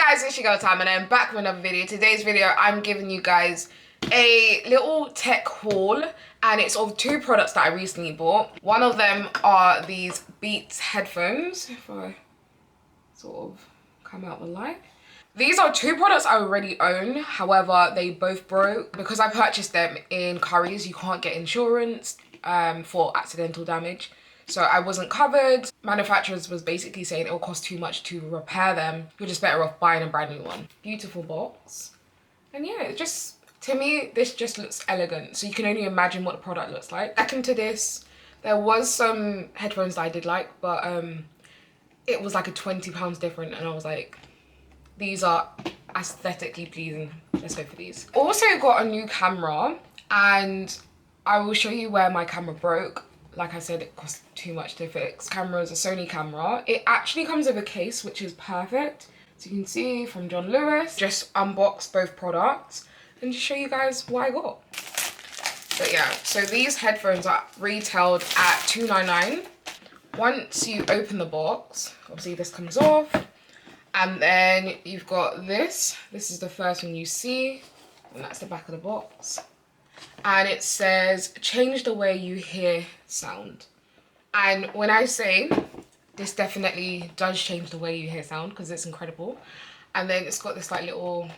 Guys, it's your girl Tam and I'm back with another video. Today's video I'm giving you guys a little tech haul, and it's of two products that I recently bought. One of them are these Beats headphones, if I sort of come out the light. These are two products I already own, however they both broke. Because I purchased them in Currys, you can't get insurance for accidental damage. So I wasn't covered. Manufacturers was basically saying it will cost too much to repair them. You're just better off buying a brand new one. Beautiful box. And yeah, it just, to me, this just looks elegant. So you can only imagine what the product looks like. Second to this, there was some headphones that I did like, but it was like a £20 different, and I was like, these are aesthetically pleasing. Let's go for these. Also got a new camera, and I will show you where my camera broke. Like I said, it cost too much to fix. Camera is a Sony camera. It actually comes with a case, which is perfect. So you can see from John Lewis. Just unbox both products and just show you guys what I got. But yeah, so these headphones are retailed at £2.99. Once you open the box, obviously this comes off. And then you've got this. This is the first one you see. And that's the back of the box. And it says, change the way you hear sound. And when I say, this definitely does change the way you hear sound, because it's incredible. And then it's got this like little,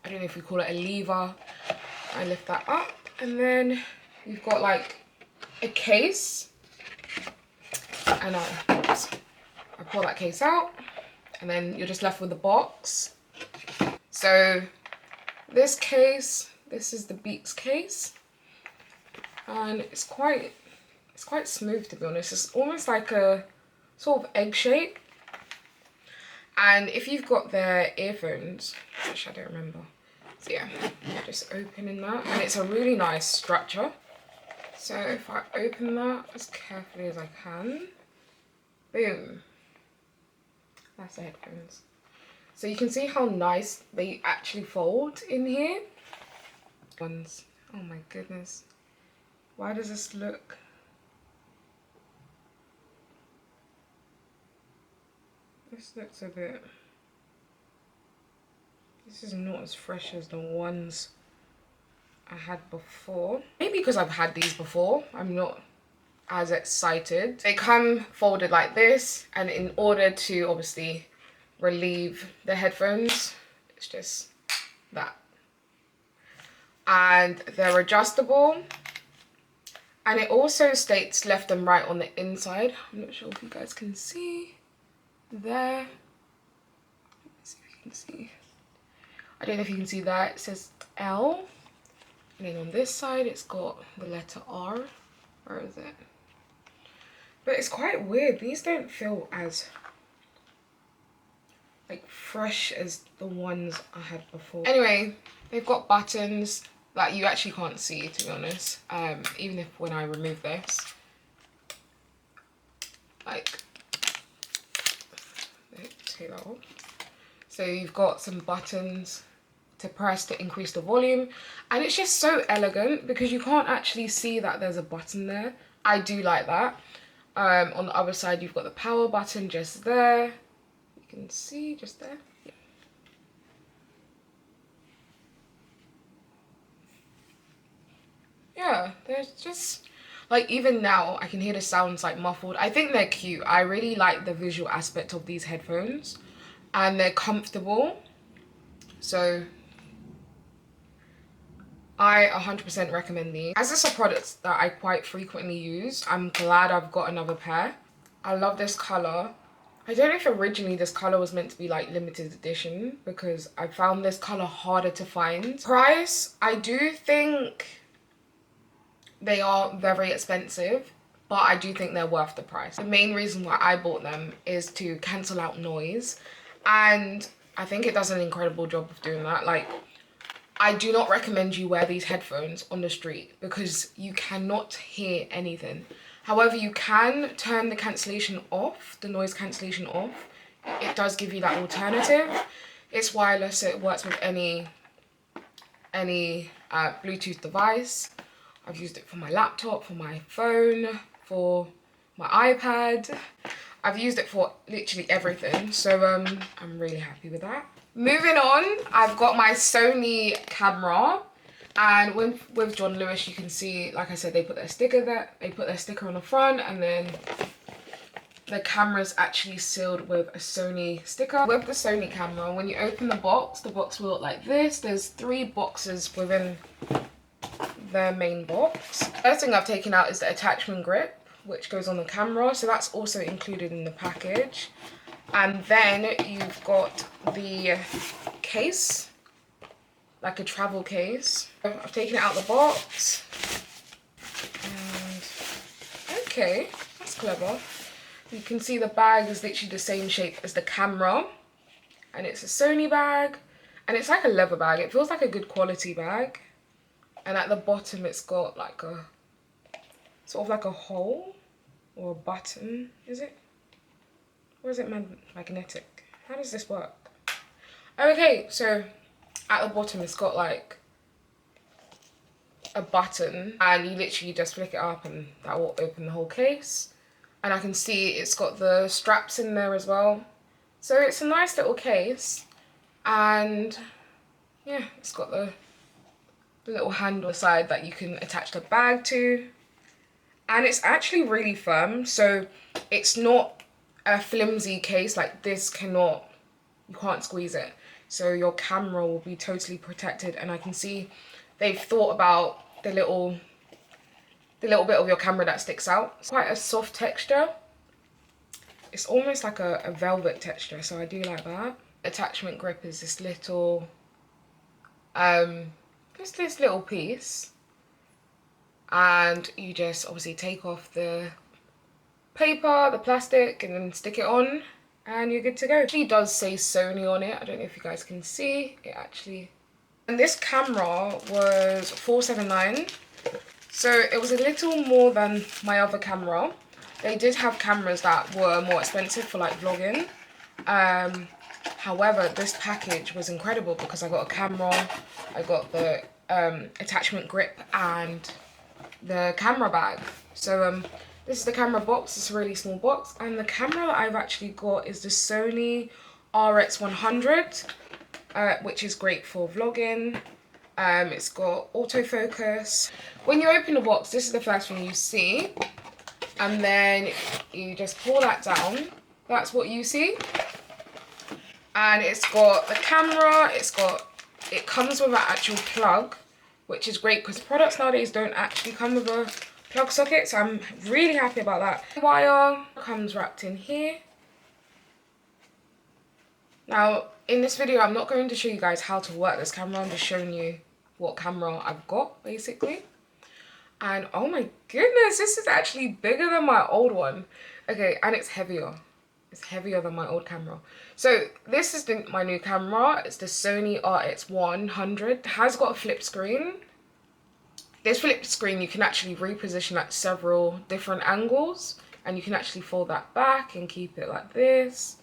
I don't know if we call it a lever. I lift that up, and then you've got like a case. And I pull that case out, and then you're just left with the box. So this case, this is the Beats case, and it's quite smooth, to be honest. It's almost like a sort of egg shape. And if you've got their earphones, which I don't remember, so yeah, just opening that, and it's a really nice structure. So if I open that as carefully as I can, boom, that's the headphones. So you can see how nice they actually fold in here. Ones. Oh my goodness. Why does this look? This looks a bit... This is not as fresh as the ones I had before. Maybe because I've had these before, I'm not as excited. They come folded like this, and in order to obviously relieve the headphones, it's just that. And they're adjustable, and it also states left and right on the inside. I'm not sure if you guys can see there. Let me see if you can see. I don't know if you can see that. It says L, and then on this side it's got the letter R. Where is it? But it's quite weird. These don't feel as like fresh as the ones I had before. Anyway, they've got buttons that you actually can't see, to be honest. Even if when I remove this, like, take that off. So you've got some buttons to press to increase the volume, and it's just so elegant because you can't actually see that there's a button there. I do like that. On the other side, you've got the power button just there. You can see just there. Yeah, there's just, like, even now I can hear the sounds like muffled. I think they're cute. I really like the visual aspect of these headphones, and they're comfortable. So I 100% recommend these. As it's a product that I quite frequently use, I'm glad I've got another pair. I love this color. I don't know if originally this color was meant to be like limited edition, because I found this color harder to find. Price, I do think they are very expensive, but I do think they're worth the price. The main reason why I bought them is to cancel out noise, and I think it does an incredible job of doing that. Like, I do not recommend you wear these headphones on the street because you cannot hear anything. However, you can turn the cancellation off, the noise cancellation off. It does give you that alternative. It's wireless, so it works with any Bluetooth device. I've used it for my laptop, for my phone, for my iPad. I've used it for literally everything, so I'm really happy with that. Moving on, I've got my Sony camera, and with John Lewis, you can see, like I said, they put their sticker there. They put their sticker on the front, and then the camera's actually sealed with a Sony sticker. With the Sony camera, when you open the box will look like this. There's 3 boxes within the main box. First thing I've taken out is the attachment grip, which goes on the camera, so that's also included in the package. And then you've got the case, like a travel case. I've taken it out of the box, and okay, that's clever. You can see the bag is literally the same shape as the camera, and it's a Sony bag, and it's like a leather bag. It feels like a good quality bag. And at the bottom it's got like a sort of like a hole or a button, is it? Or is it magnetic? How does this work? Okay, so at the bottom it's got like a button, and you literally just flick it up and that will open the whole case. And I can see it's got the straps in there as well. So it's a nice little case, and yeah, it's got the little handle side that you can attach the bag to. And it's actually really firm, so it's not a flimsy case like this. You can't squeeze it. So your camera will be totally protected, and I can see they've thought about the little bit of your camera that sticks out. It's quite a soft texture. It's almost like a velvet texture, so I do like that. Attachment grip is this little, just this little piece. And you just obviously take off the paper, the plastic, and then stick it on, and you're good to go. It actually does say Sony on it. I don't know if you guys can see it actually. And this camera was $479. So it was a little more than my other camera. They did have cameras that were more expensive for like vlogging. However, this package was incredible because I got a camera, I got the attachment grip, and the camera bag. So this is the camera box. It's a really small box, and the camera that I've actually got is the Sony RX100, which is great for vlogging. It's got autofocus. When you open the box, this is the first thing you see, and then you just pull that down. That's what you see. And it's got the camera, it comes with an actual plug, which is great because products nowadays don't actually come with a plug socket, so I'm really happy about that. The wire comes wrapped in here. Now, in this video, I'm not going to show you guys how to work this camera. I'm just showing you what camera I've got, basically. And oh my goodness, this is actually bigger than my old one. Okay, and it's heavier. It's heavier than my old camera. So this is my new camera. It's the Sony RX100. It has got a flip screen. This flip screen you can actually reposition at several different angles, and you can actually fold that back and keep it like this.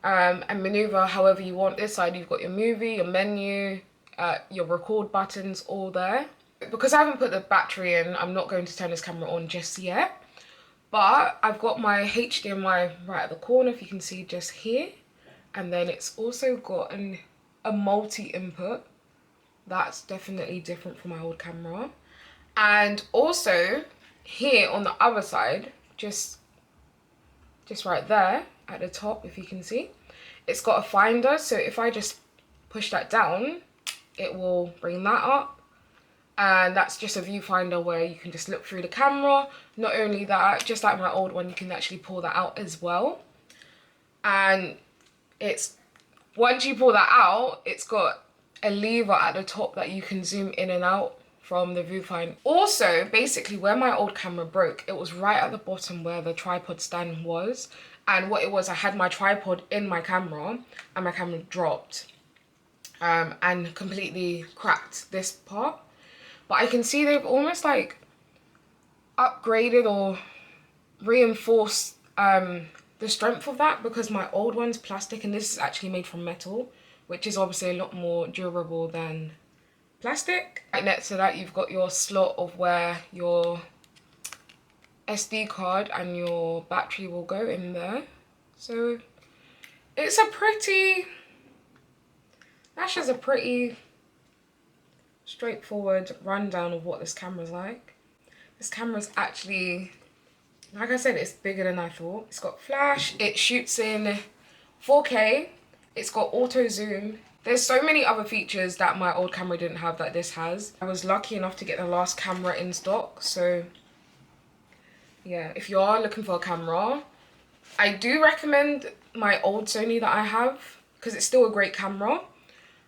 And maneuver however you want. This side you've got your movie, your menu, your record buttons all there. Because I haven't put the battery in, I'm not going to turn this camera on just yet. But I've got my HDMI right at the corner, if you can see just here. And then it's also got a multi-input. That's definitely different from my old camera. And also here on the other side, just right there at the top, if you can see, it's got a finder. So if I just push that down, it will bring that up. And that's just a viewfinder where you can just look through the camera. Not only that, just like my old one, you can actually pull that out as well. And once you pull that out, it's got a lever at the top that you can zoom in and out from the viewfinder. Also, basically where my old camera broke, it was right at the bottom where the tripod stand was. And what it was, I had my tripod in my camera and my camera dropped and completely cracked this part. But I can see they've almost like upgraded or reinforced the strength of that, because my old one's plastic and this is actually made from metal, which is obviously a lot more durable than plastic. Right next to that, you've got your slot of where your SD card and your battery will go in there. So it's a pretty, that's just a pretty straightforward rundown of what this camera's like. This camera's actually, like I said, it's bigger than I thought. It's got flash, it shoots in 4K, it's got auto zoom. There's so many other features that my old camera didn't have that this has. I was lucky enough to get the last camera in stock, so yeah, if you are looking for a camera, I do recommend my old Sony that I have because it's still a great camera.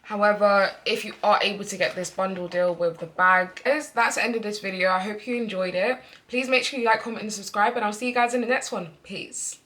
However, if you are able to get this bundle deal with the bag, that's the end of this video. I hope you enjoyed it. Please make sure you like, comment, and subscribe, and I'll see you guys in the next one. Peace.